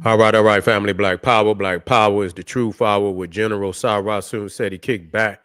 All right, family. Black Power. Black Power is the true power with General Sarasun said he kicked back.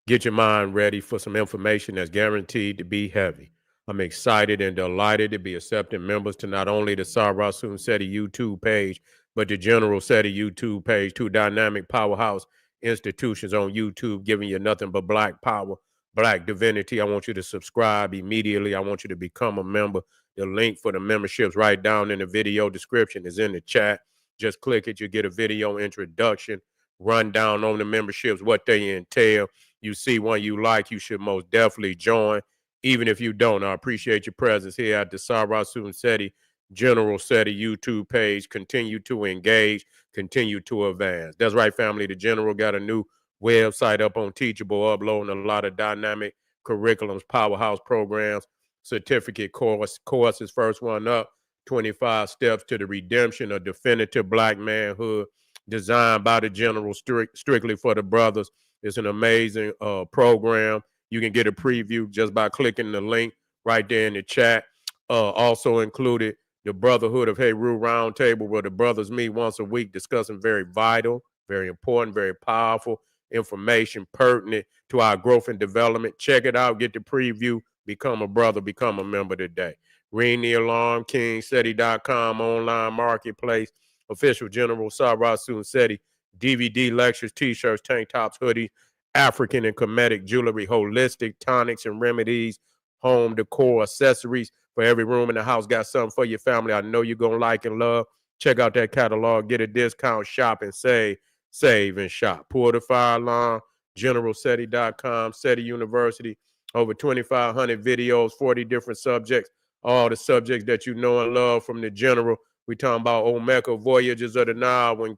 Get your mind ready for some information that's guaranteed to be heavy. I'm excited and delighted to be accepting members to not only the Sarasun Seti YouTube page, but the General Seti YouTube page, two dynamic powerhouse institutions on YouTube giving you nothing but black power, black divinity. I want you to subscribe immediately. I want you to become a member. The link for the memberships right down in the video description is in the chat. Just click it. You get a video introduction, rundown on the memberships, what they entail. You see one you like, you should most definitely join. Even if you don't, I appreciate your presence here at the Sarasun Seti General Seti YouTube page. Continue to engage, continue to advance. That's right, family. The General got a new website up on Teachable, uploading a lot of dynamic curriculums, powerhouse programs, certificate courses. First one up, 25 Steps to the Redemption of Definitive Black Manhood, designed by the General strictly for the brothers. It's an amazing program. You can get a preview just by clicking the link right there in the chat. Also included the Brotherhood of Heru Roundtable, where the brothers meet once a week discussing very vital, very important, very powerful information pertinent to our growth and development. Check it out. Get the preview. Become a brother. Become a member today. Ring the alarm, KingSeti.com, online marketplace, official General Sarasun Seti, DVD lectures, t-shirts, tank tops, hoodies, African and Kemetic jewelry, holistic tonics and remedies, home decor, accessories for every room in the house. Got something for your family I know you're going to like and love. Check out that catalog. Get a discount, shop, and save and shop. Pour the fire alarm, GeneralSeti.com, Seti University, over 2,500 videos, 40 different subjects, all the subjects that you know and love from the General. We talking about Omega, Voyages of the Nile, when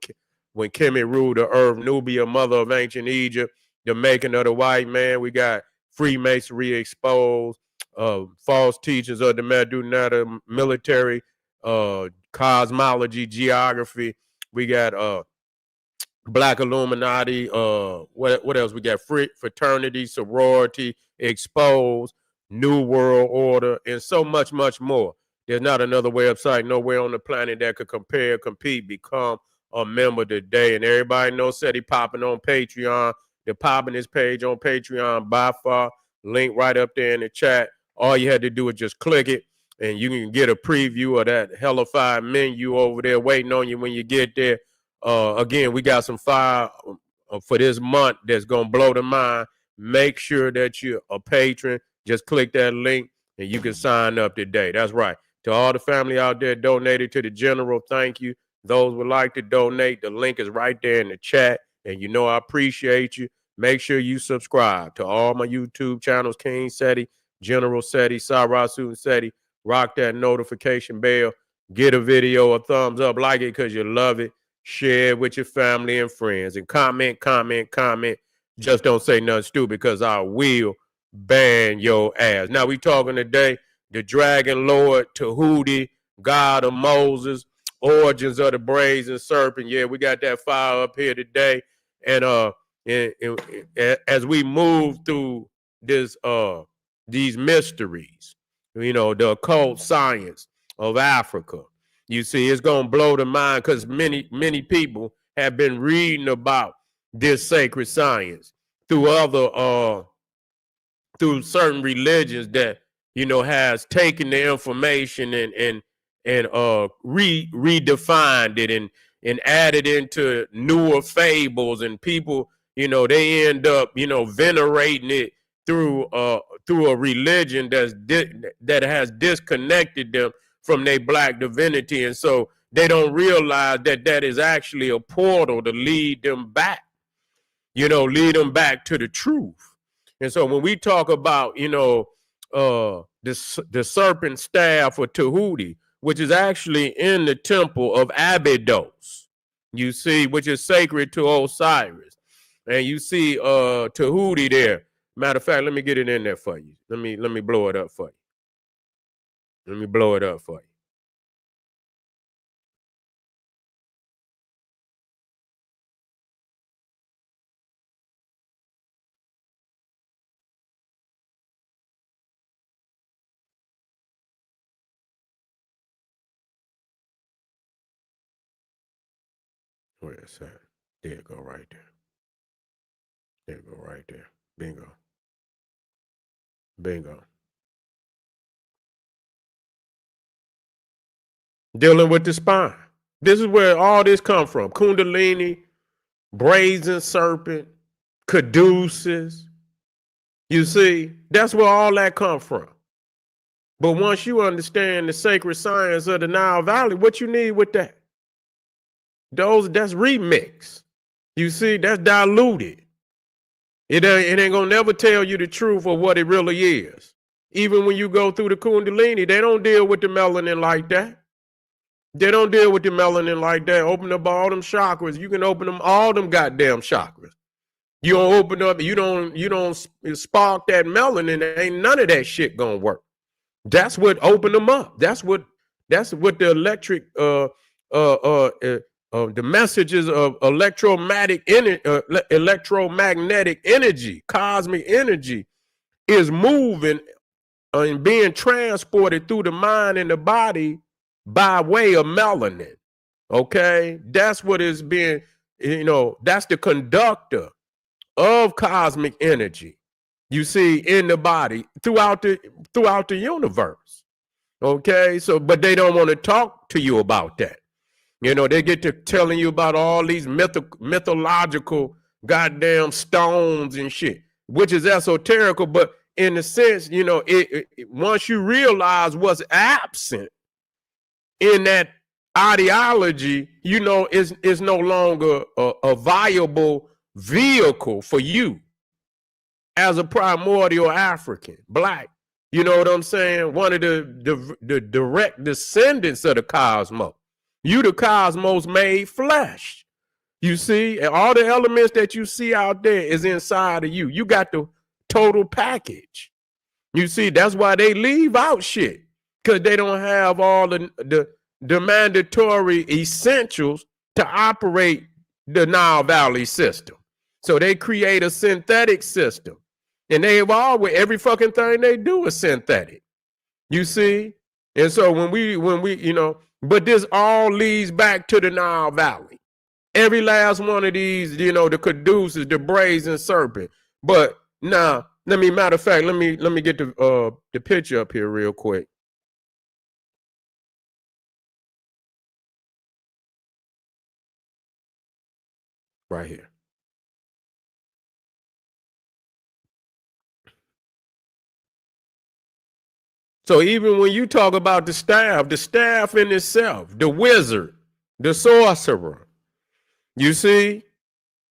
Kemet ruled the earth, Nubia, mother of ancient Egypt, the making of the white man. We got Freemasonry exposed, false teachings of the Medunata, military, cosmology, geography. We got Black Illuminati. What else? We got fraternity, sorority, exposed, New World Order, and so much, much more. There's not another website nowhere on the planet that could compare, compete, become a member today. And everybody knows Seti popping on Patreon. They're popping his page on Patreon by far. Link right up there in the chat. All you had to do is just click it, and you can get a preview of that hellified menu over there waiting on you when you get there. Again, we got some fire for this month that's going to blow the mind. Make sure that you're a patron. Just click that link and you can sign up today. That's right. To all the family out there donated to the General, thank you. Those would like to donate, the link is right there in the chat. And you know I appreciate you. Make sure you subscribe to all my YouTube channels, King Seti, General Seti, Sarasun Seti. Rock that notification bell. Get a video a thumbs up, like it because you love it. Share it with your family and friends. And comment. Just don't say nothing stupid because I will ban your ass. Now we talking today, the Dragon Lord, Tehuti, God of Moses, origins of the Brazen Serpent. Yeah, we got that fire up here today. And as we move through this these mysteries, you know, the occult science of Africa, you see, it's going to blow the mind because many people have been reading about this sacred science through through certain religions that, you know, has taken the information and redefined it and added into newer fables, and people, you know, they end up, you know, venerating it through a religion that has disconnected them from their black divinity, and so they don't realize that that is actually a portal to lead them back, you know, lead them back to the truth. And so when we talk about, you know, the serpent staff or Tehuti, which is actually in the temple of Abydos, you see, which is sacred to Osiris, and you see Tehuti there. Matter of fact, let me get it in there for you. Let me blow it up for you. Let me blow it up for you. Where is that? There it go right there. There it go right there. Bingo. Bingo. Dealing with the spine. This is where all this come from. Kundalini, Brazen Serpent, Caduceus. You see, that's where all that come from. But once you understand the sacred science of the Nile Valley, what you need with that? That's remix. You see, that's diluted. It ain't gonna never tell you the truth of what it really is. Even when you go through the Kundalini, they don't deal with the melanin like that. They don't deal with the melanin like that. Open up all them chakras. You can open them all them goddamn chakras. You don't open up. You don't spark that melanin. Ain't none of that shit gonna work. That's what opened them up. That's what the electric the messages of electromagnetic energy, cosmic energy, is moving and being transported through the mind and the body by way of melanin. Okay, that's what is being, that's the conductor of cosmic energy. You see, in the body throughout the universe. Okay, so but they don't want to talk to you about that. They get to telling you about all these mythological goddamn stones and shit, which is esoterical. But in a sense, once you realize what's absent in that ideology, is no longer a viable vehicle for you as a primordial African, black. You know what I'm saying? One of the direct descendants of the cosmos. You the cosmos made flesh. You see, and all the elements that you see out there is inside of you. You got the total package. You see, that's why they leave out shit, because they don't have all the mandatory essentials to operate the Nile Valley system. So they create a synthetic system. And they've always, every fucking thing they do is synthetic. You see? And so when we, but this all leads back to the Nile Valley. Every last one of these, the Caduceus, the Brazen Serpent. But now, matter of fact, let me get the picture up here real quick. Right here. So even when you talk about the staff in itself, the wizard, the sorcerer, you see,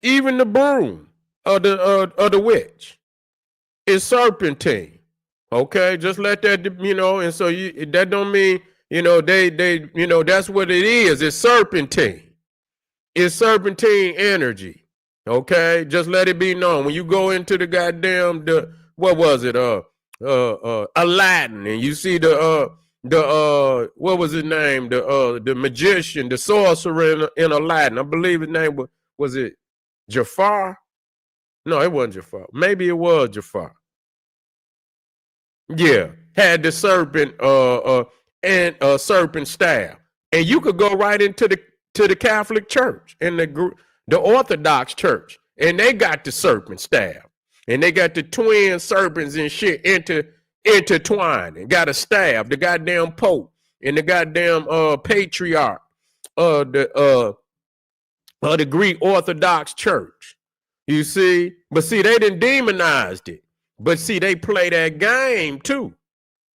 even the broom of the witch is serpentine. Okay, just let that, and so that don't mean, that's what it is. It's serpentine. It's serpentine energy. Okay, just let it be known. When you go into the goddamn what was it? Aladdin, and you see the what was his name? The magician, the sorcerer in Aladdin. I believe his name was it Jafar? No, it wasn't Jafar. Maybe it was Jafar. Yeah, had the serpent and a serpent staff, and you could go right into the Catholic Church and the Orthodox Church, and they got the serpent staff. And they got the twin serpents and shit intertwined, and got a staff, the goddamn Pope and the goddamn patriarch of the Greek Orthodox Church. You see? But see, they done demonized it. But see, they play that game too.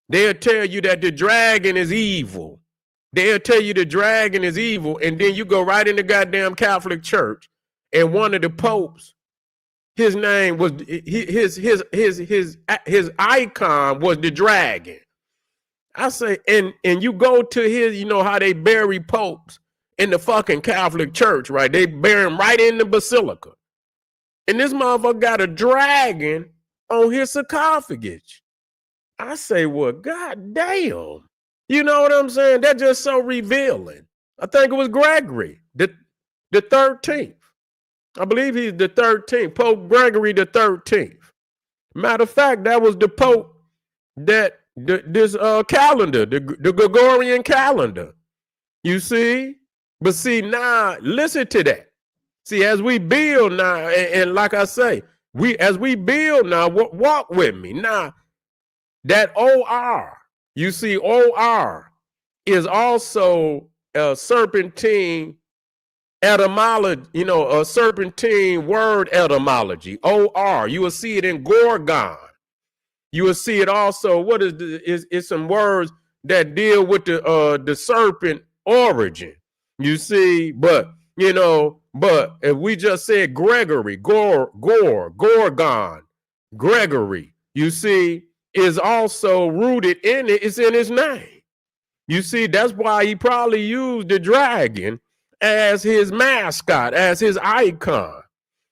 They'll tell you that the dragon is evil. They'll tell you the dragon is evil, and then you go right in the goddamn Catholic Church, and one of the popes, his name was his icon was the dragon. I say, and you go to his, how they bury popes in the fucking Catholic Church, right? They bury him right in the basilica, and this motherfucker got a dragon on his sarcophagus. I say, well, goddamn, you know what I'm saying? That's just so revealing. I think it was Gregory the 13th. I believe he's the 13th, Pope Gregory the 13th. Matter of fact, that was the Pope that this calendar, the Gregorian calendar. You see, But see, now listen to that. See, as we build now, and like I say, as we build now, walk with me. Now, that OR, you see, OR is also a serpentine etymology, a serpentine word etymology. OR. You will see it in Gorgon. You will see it also. What is some words that deal with the serpent origin. You see, but if we just said Gregory, Gorgon, Gregory, you see, is also rooted in it. It's in his name. You see, that's why he probably used the dragon as his mascot, as his icon.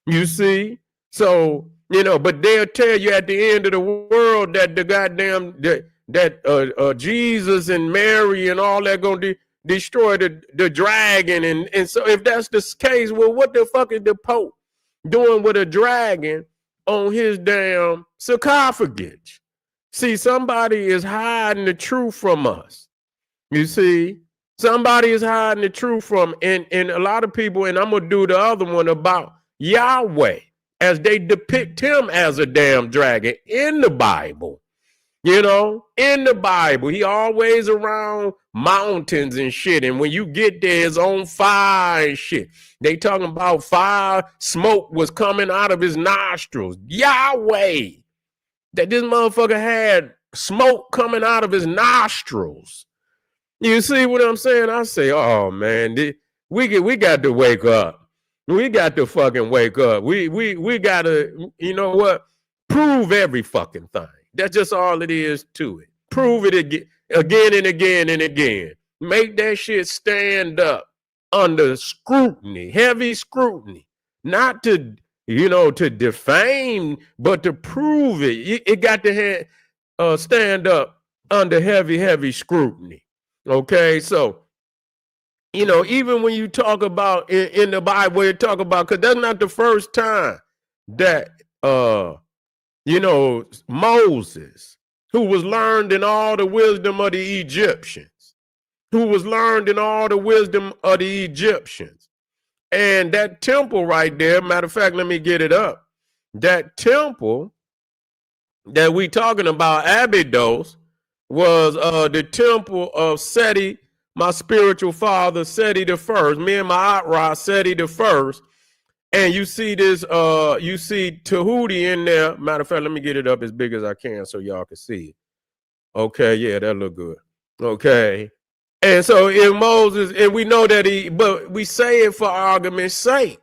You see, so but they'll tell you at the end of the world that the goddamn that Jesus and Mary and all that gonna destroy the dragon, and so if that's the case, well, what the fuck is the Pope doing with a dragon on his damn sarcophagus? See, somebody is hiding the truth from us. You see, somebody is hiding the truth from, and a lot of people, and I'm gonna do the other one about Yahweh as they depict him as a damn dragon in the Bible. In the Bible, he always around mountains and shit. And when you get there, it's on fire and shit. They talking about fire, smoke was coming out of his nostrils. Yahweh, that this motherfucker had smoke coming out of his nostrils. You see what I'm saying? I say, oh man, we got to wake up. We got to fucking wake up. We got to, prove every fucking thing. That's just all it is to it. Prove it again and again and again. Make that shit stand up under scrutiny, heavy scrutiny. Not to, to defame, but to prove it. It got to stand up under heavy scrutiny. Okay, so even when you talk about in the Bible, you talk about, because that's not the first time that Moses, who was learned in all the wisdom of the Egyptians, and that temple right there, matter of fact, let me get it up. That temple that we talking about, Abydos, was the temple of Seti, my spiritual father, Seti the first, me and my Atra, Seti the first. And you see this, you see Tehuti in there. Matter of fact, let me get it up as big as I can so y'all can see it. Okay, yeah, that look good. Okay. And so in Moses, and we know that but we say it for argument's sake.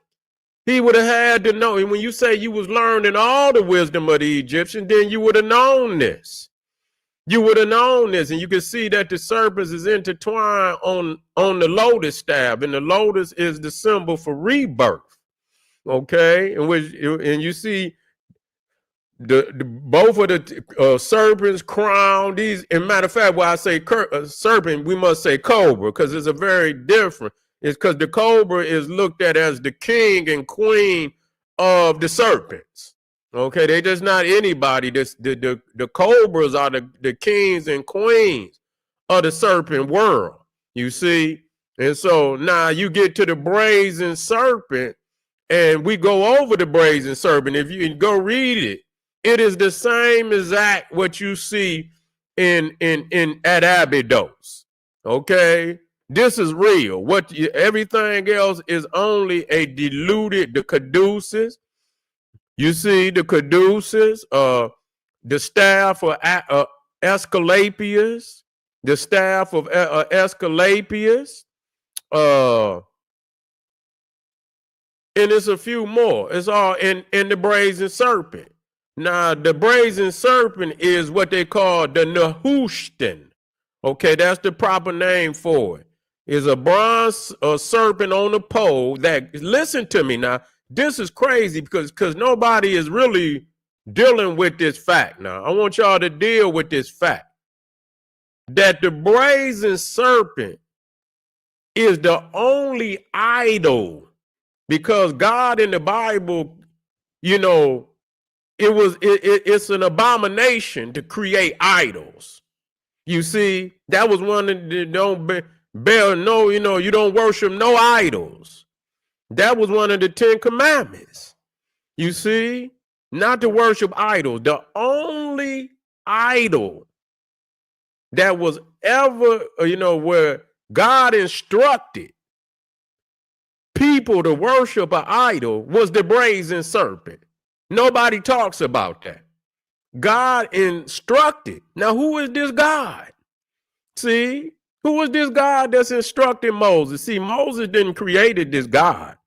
He would have had to know. And when you say you was learning all the wisdom of the Egyptians, then you would have known this. You would have known this, and you can see that the serpents is intertwined on the lotus staff, and the lotus is the symbol for rebirth. Okay, and you see the both of the serpents crowned. These, and matter of fact, when I say serpent, we must say cobra, because it's a very different. It's because the cobra is looked at as the king and queen of the serpents. Okay, they just not anybody. The cobras are the kings and queens of the serpent world. You see, and so now you get to the brazen serpent, and we go over the brazen serpent. If you go read it, it is the same exact what you see in at Abydos. Okay, this is real. Everything else is only a diluted, the caduceus. You see the caduceus, the staff of Asclepius, the staff of Asclepius, and it's a few more. It's all in the brazen serpent. Now, the brazen serpent is what they call the Nehushtan. Okay, that's the proper name for it. It's a bronze serpent on a pole that, listen to me now, this is crazy because nobody is really dealing with this fact now. I want y'all to deal with this fact that the brazen serpent is the only idol, because God in the Bible, it's an abomination to create idols. You see, that was one of the No, you don't worship no idols. That was one of the 10 commandments. You see, not to worship idols. The only idol that was ever, where God instructed people to worship an idol was the brazen serpent. Nobody talks about that. God instructed. Now, who is this God? See, who is this God that's instructing Moses? See, Moses didn't created this God.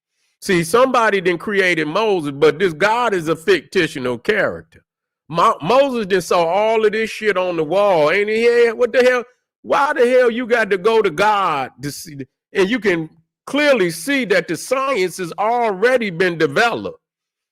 See, somebody didn't created Moses, but this God is a fictional character. Moses just saw all of this shit on the wall. Ain't he here? What the hell? Why the hell you got to go to God to see? And you can clearly see that the science has already been developed.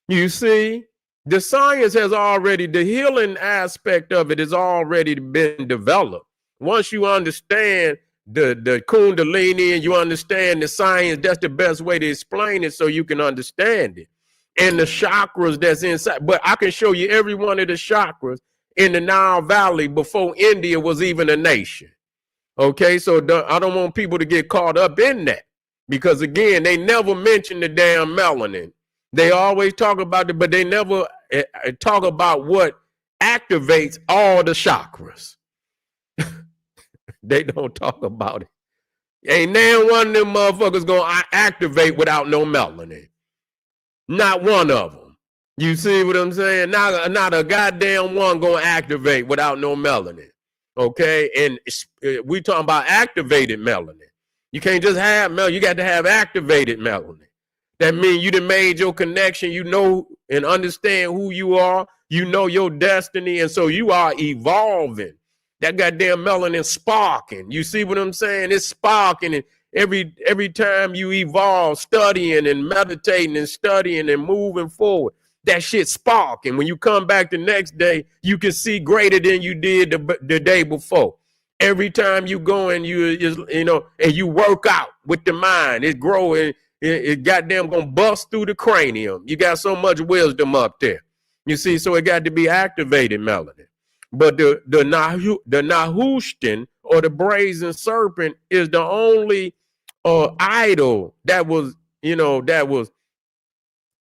You see, the science has already, the healing aspect of it has already been developed. Once you understand the kundalini and you understand the science, that's the best way to explain it so you can understand it. And the chakras that's inside. But I can show you every one of the chakras in the Nile Valley before India was even a nation. Okay, so I don't want people to get caught up in that. Because again, they never mention the damn melanin. They always talk about it, but they never talk about what activates all the chakras. They don't talk about it. Ain't now one of them motherfuckers gonna activate without no melanin. Not one of them. You see what I'm saying? Not a goddamn one gonna activate without no melanin. Okay, and we talking about activated melanin. You can't just have melanin. You got to have activated melanin. That means you done made your connection. You know and understand who you are. You know your destiny, and so you are evolving. That goddamn melanin sparking. You see what I'm saying? It's sparking, and every time you evolve, studying and meditating and studying and moving forward, that shit sparking. When you come back the next day, you can see greater than you did the day before. Every time you go and and you work out with the mind, it's growing. It goddamn gonna bust through the cranium. You got so much wisdom up there. You see, so it got to be activated melanin. But the Nehushtan or the brazen serpent is the only idol that was, that was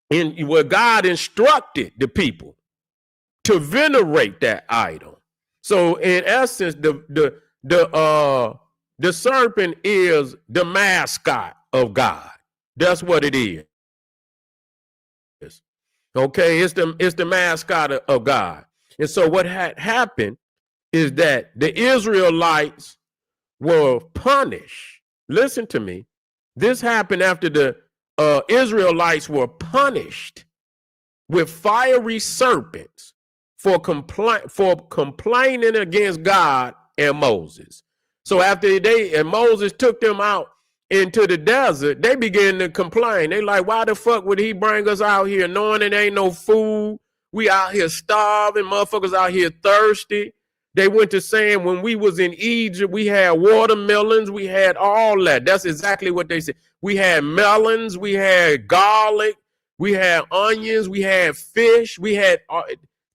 in where God instructed the people to venerate that idol. So in essence, the serpent is the mascot of God. That's what it is. Okay, it's the mascot of God. And so what had happened is that the Israelites were punished. Listen to me. This happened after the Israelites were punished with fiery serpents for complaining against God and Moses. So after Moses took them out into the desert, they began to complain. They like, why the fuck would he bring us out here knowing it ain't no food? We out here starving, motherfuckers out here thirsty. They went to saying when we was in Egypt, we had watermelons, we had all that. That's exactly what they said. We had melons, we had garlic, we had onions, we had fish, we had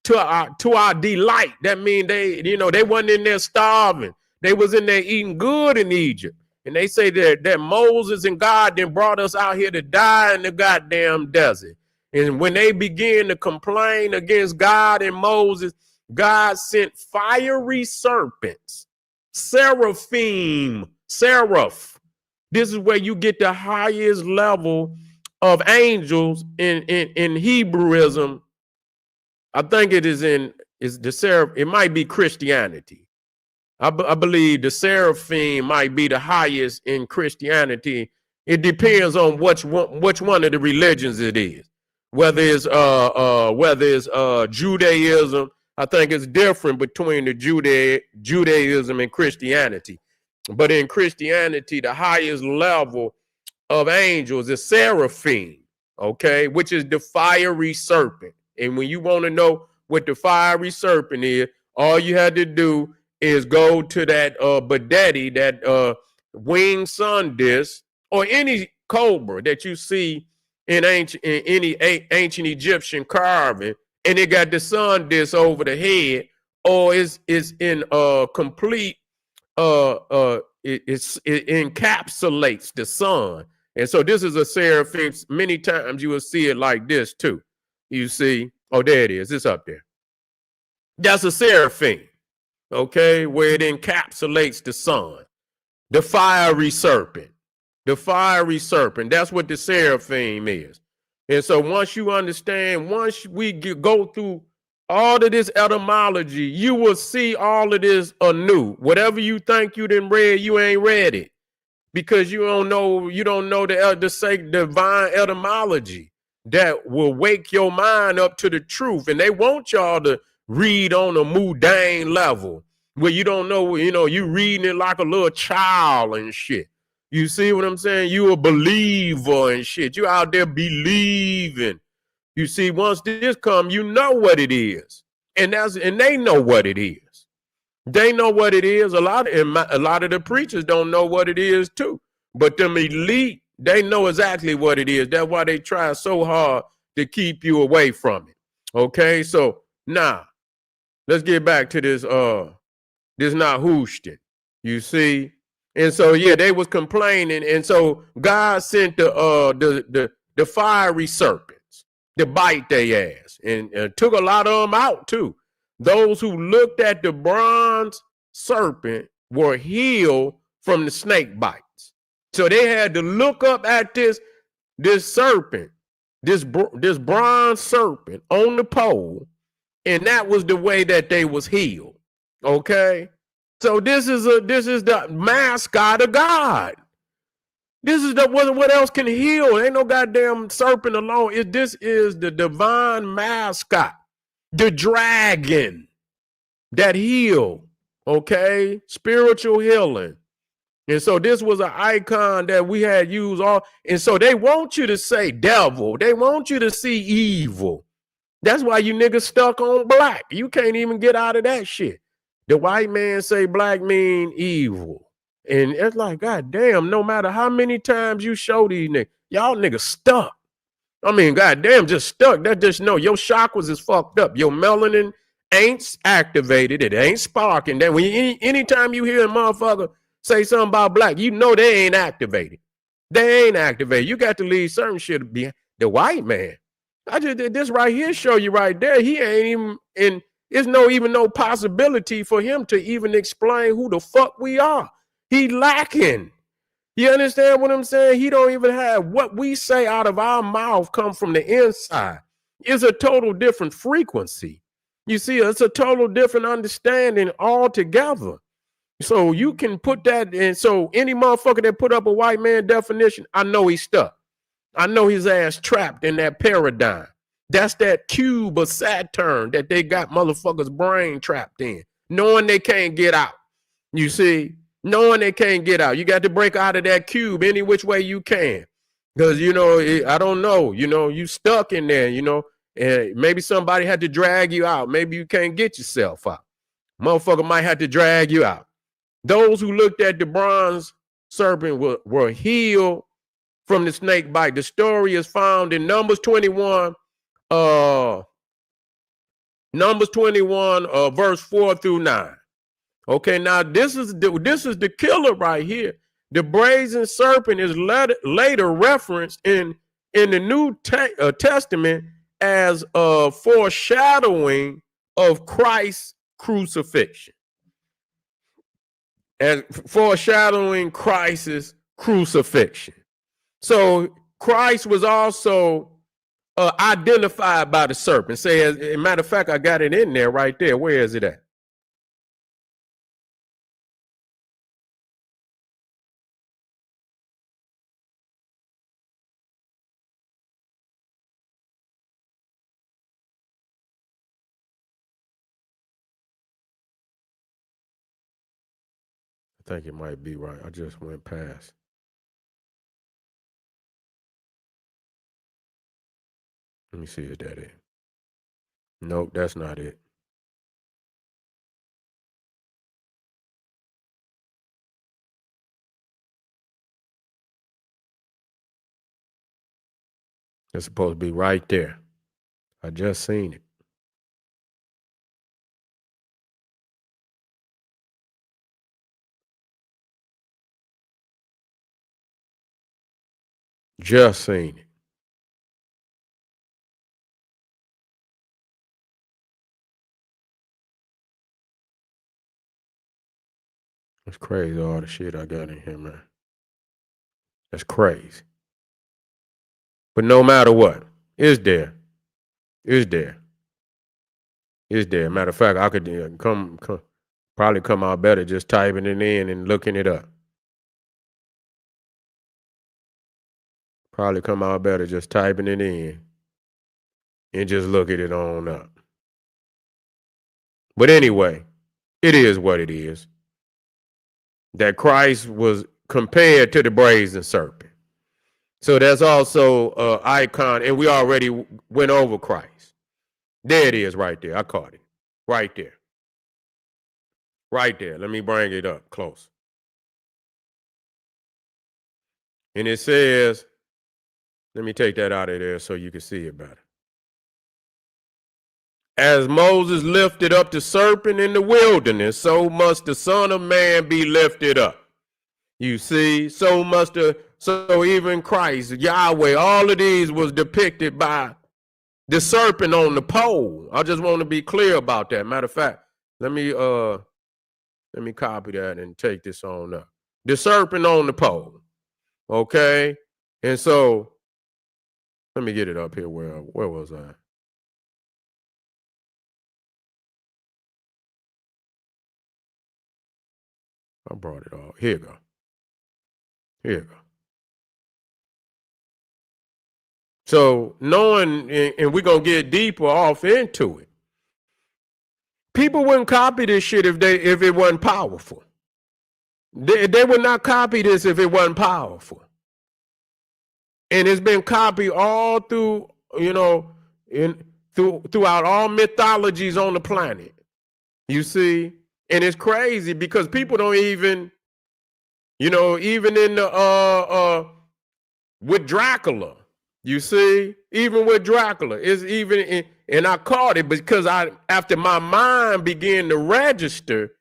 to our delight. That means they wasn't in there starving. They was in there eating good in Egypt. And they say that Moses and God then brought us out here to die in the goddamn desert. And when they began to complain against God and Moses, God sent fiery serpents, seraphim, seraph. This is where you get the highest level of angels in Hebrewism. I think it might be Christianity. I believe the seraphim might be the highest in Christianity. It depends on which one of the religions it is. Whether it's Judaism, I think it's different between the Judaism and Christianity. But in Christianity, the highest level of angels is seraphim, okay, which is the fiery serpent. And when you want to know what the fiery serpent is, all you had to do is go to that Badeti, that winged sun disk, or any cobra that you see in any ancient Egyptian carving, and it got the sun disk over the head, or it's in complete it encapsulates the sun. And so this is a seraphim. Many times you will see it like this too. You see, oh, there it is. It's up there. That's a seraphim, okay, where it encapsulates the sun. The fiery serpent. The fiery serpent. That's what the seraphim is. And so once you understand, once we go through all of this etymology, you will see all of this anew. Whatever you think you didn't read, you ain't read it. Because you don't know the divine etymology that will wake your mind up to the truth. And they want y'all to read on a mundane level where you don't know, you reading it like a little child and shit. You see what I'm saying? You a believer and shit. You out there believing. You see, once this come, you know what it is. And they know what it is. They know what it is. A lot of the preachers don't know what it is too. But them elite, they know exactly what it is. That's why they try so hard to keep you away from it. Okay, so now let's get back to this not Houston. You see, and so yeah, they was complaining, and so God sent the fiery serpents to bite their ass, and took a lot of them out too. Those who looked at the bronze serpent were healed from the snake bites. So they had to look up at this serpent, this bronze serpent on the pole, and that was the way that they was healed. Okay, so this is the mascot of God. This is what else can heal? Ain't no goddamn serpent alone. This is the divine mascot. The dragon that healed, okay? Spiritual healing. And so this was an icon that we had used all. And so they want you to say devil. They want you to see evil. That's why you niggas stuck on black. You can't even get out of that shit. The white man say black mean evil. And it's like, God damn, no matter how many times you show these niggas, y'all niggas stuck. I mean, goddamn, just stuck. That just know your chakras is fucked up. Your melanin ain't activated. It ain't sparking. That anytime you hear a motherfucker say something about black, you know they ain't activated. They ain't activated. You got to leave certain shit be the white man. I just did this right here, show you right there. He ain't even in. There's no possibility for him to even explain who the fuck we are. He lacking. You understand what I'm saying? He don't even have what we say out of our mouth come from the inside. It's a total different frequency. You see, it's a total different understanding altogether. So you can put that in. So any motherfucker that put up a white man definition, I know he's stuck. I know his ass trapped in that paradigm. That's that cube of Saturn that they got motherfuckers' brain trapped in, knowing they can't get out. You see? Knowing they can't get out. You got to break out of that cube any which way you can. Because, I don't know, you stuck in there, and maybe somebody had to drag you out. Maybe you can't get yourself out. Motherfucker might have to drag you out. Those who looked at the bronze serpent were healed from the snake bite. The story is found in Numbers 21, verse 4 through 9. Okay, now this is the killer right here. The brazen serpent is later referenced in the New Testament as a foreshadowing of Christ's crucifixion. As foreshadowing Christ's crucifixion. So Christ was also identified by the serpent. Say, as a matter of fact, I got it in there right there. Where is it at? I think it might be right. I just went past. Let me see if that is. Nope, that's not it. It's supposed to be right there. I just seen it. Just seen it. That's crazy, all the shit I got in here, man. That's crazy. But no matter what, it's there. It's there. It's there. Matter of fact, I could probably come out better just typing it in and looking it up. Probably come out better just typing it in and just looking it on up. But anyway, it is what it is. That Christ was compared to the brazen serpent. So that's also an icon, and we already went over Christ. There it is right there. I caught it. Right there. Right there. Let me bring it up close. And it says, let me take that out of there so you can see it better. As Moses lifted up the serpent in the wilderness, so must the Son of Man be lifted up. You see, so even Christ, Yahweh, all of these was depicted by the serpent on the pole. I just want to be clear about that. Matter of fact, let me copy that and take this on up. The serpent on the pole. Okay? And so let me get it up here. Where was I? I brought it all. Here you go. Here you go. So knowing, and we're going to get deeper off into it. People wouldn't copy this shit if it wasn't powerful. They would not copy this if it wasn't powerful. And it's been copied all through, throughout all mythologies on the planet. You see? And it's crazy because people don't even, even in the with Dracula, you see, even with Dracula, it's even and I caught it because after my mind began to register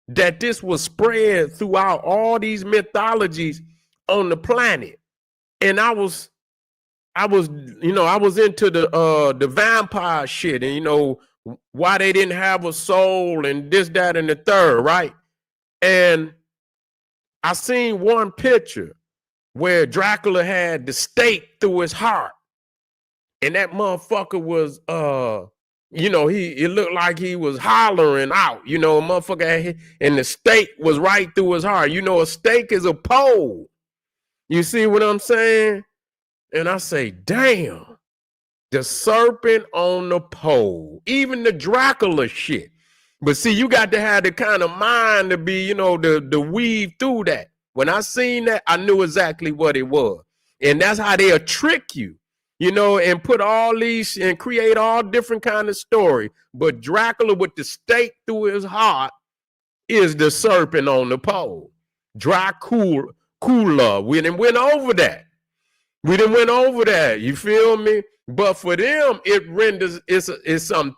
that this was spread throughout all these mythologies on the planet. And I was into the vampire shit and why they didn't have a soul and this, that, and the third, right? And I seen one picture where Dracula had the stake through his heart. And that motherfucker was, it looked like he was hollering out, motherfucker, and the stake was right through his heart. A stake is a pole. You see what I'm saying? And I say, damn. The serpent on the pole, even the Dracula shit. But see, you got to have the kind of mind to be, to weave through that. When I seen that, I knew exactly what it was. And that's how they'll trick you, and put all these and create all different kind of story. But Dracula with the stake through his heart is the serpent on the pole. Dracula. We done went over that. You feel me? But for them, it renders it's something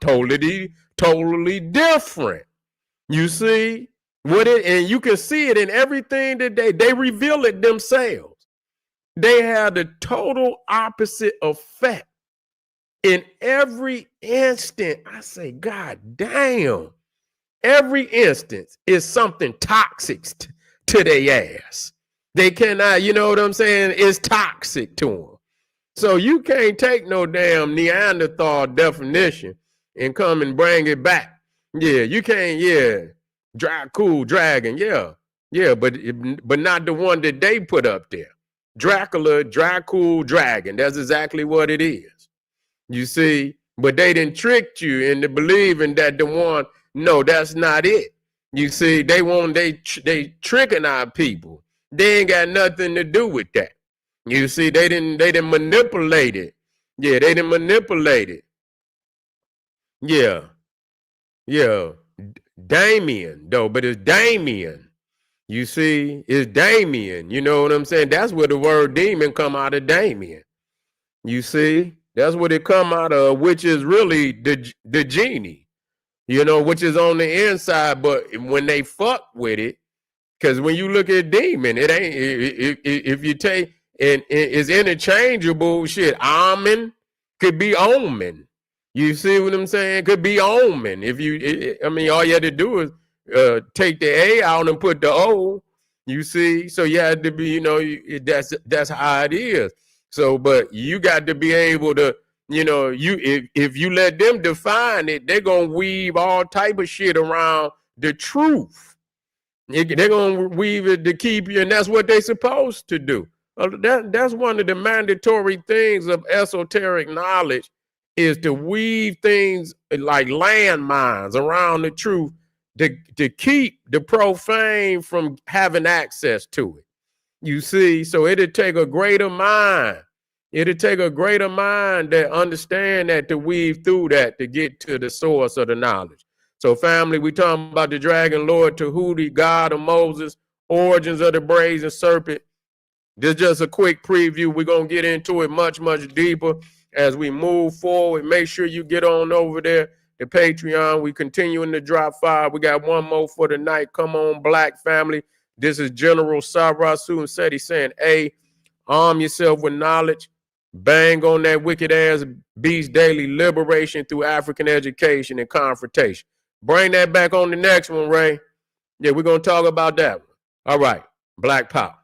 totally different. You see and you can see it in everything that they reveal it themselves. They have the total opposite effect in every instant. I say, God damn, every instance is something toxic to their ass. They cannot, you know what I'm saying? It's toxic to them. So you can't take no damn Neanderthal definition and come and bring it back. Yeah, you can't, cool dragon, but not the one that they put up there. Dracula, cool dragon. That's exactly what it is. You see, but they didn't trick you into believing that the one, no, that's not it. You see, they tricking our people. They ain't got nothing to do with that. You see, they didn't manipulate it. Yeah, they didn't manipulate it. Yeah. Damien, though, but it's Damien. You see, it's Damien. You know what I'm saying? That's where the word demon come out of, Damien. You see, that's what it come out of, which is really the genie, which is on the inside. But when they fuck with it, because when you look at demon, it ain't, if you take, and it's interchangeable. Shit, almond could be omen. You see what I'm saying? Could be omen. If you, I mean, all you had to do is take the A out and put the O. You see, so you had to be, you know, that's how it is. So, but you got to be able to, you know, if you let them define it, they're gonna weave all type of shit around the truth. They're gonna weave it to keep you, and that's what they're supposed to do. That's one of the mandatory things of esoteric knowledge, is to weave things like landmines around the truth to keep the profane from having access to it. You see, so it'd take a greater mind. It'd take a greater mind that understand that, to weave through that to get to the source of the knowledge. So family, we talking about the dragon lord Tehuti, God of Moses, origins of the brazen serpent. This is just a quick preview. We're going to get into it much, much deeper as we move forward. Make sure you get on over there to Patreon. We continuing to drop 5. We got one more for the night. Come on, Black family. This is General Sarasu Seti saying, hey, arm yourself with knowledge. Bang on that wicked ass beast daily. Liberation through African education and confrontation. Bring that back on the next one, Ray. Yeah, we're going to talk about that one. All right. Black Power.